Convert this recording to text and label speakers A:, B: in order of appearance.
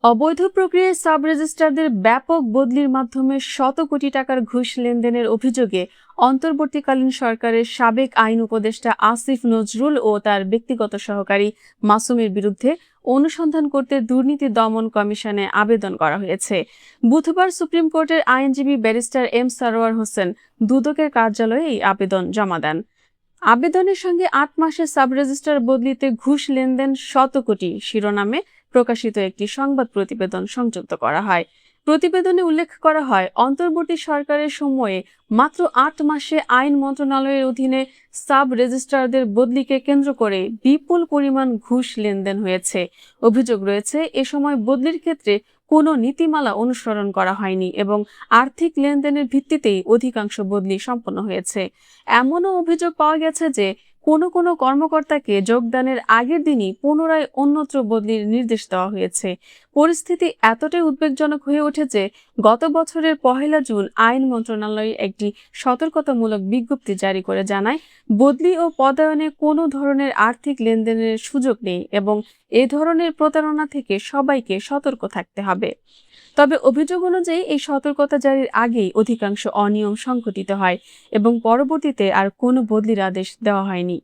A: অবৈধ প্রক্রিয়ায় সাব রেজিস্ট্রারদের ব্যাপক বদলির মাধ্যমে শত কোটি টাকার ঘুষ লেনদেনের অভিযোগে অন্তর্বর্তীকালীন সরকারের সাবেক আইন উপদেষ্টা আসিফ নজরুল ও তার ব্যক্তিগত সহকারী মাসুমের বিরুদ্ধে অনুসন্ধান করতে দুর্নীতি দমন কমিশনে আবেদন করা হয়েছে। বুধবার সুপ্রিম কোর্টের আইনজীবী ব্যারিস্টার এম সারোয়ার হোসেন দুদকের কার্যালয়ে এই আবেদন জমা দেন। আবেদনের সঙ্গে ৮ মাসের সাব রেজিস্ট্রার বদলিতে ঘুষ লেনদেন শত কোটি শিরোনামে প্রকাশিত একটি সংবাদ প্রতিবেদন সংযুক্ত করা হয়। প্রতিবেদনে উল্লেখ করা হয়, অন্তর্বর্তী সরকারের সময়ে মাত্র ৮ মাসে আইন মন্ত্রণালয়ের অধীনে সাব রেজিস্ট্রারদের বদলিকে কেন্দ্র করে বিপুল পরিমাণ ঘুষ লেনদেন হয়েছে। অভিযোগ রয়েছে, এ সময় বদলির ক্ষেত্রে কোনো নীতিমালা অনুসরণ করা হয়নি এবং আর্থিক লেনদেনের ভিত্তিতেই অধিকাংশ বদলি সম্পন্ন হয়েছে। এমনও অভিযোগ পাওয়া গেছে যে কোনো কর্মকর্তাকে যোগদানের আগের দিনই পুনরায় অন্যত্র বদলির নির্দেশ দেওয়া হয়েছে। পরিস্থিতি এতটাই উদ্বেগজনক হয়ে উঠেছে, গত বছরের ১ জুন আইন মন্ত্রণালয় একটি সতর্কতামূলক বিজ্ঞপ্তি জারি করে জানায়, বদলি ও পদায়নে কোনো ধরনের আর্থিক লেনদেনের সুযোগ নেই এবং এ ধরনের প্রতারণা থেকে সবাইকে সতর্ক থাকতে হবে। তবে অভিযোগ অনুযায়ী এই সতর্কতা জারির আগেই অধিকাংশ অনিয়ম সংঘটিত হয় এবং পরবর্তীতে আর কোনো বদলির আদেশ দেওয়া হয়নি।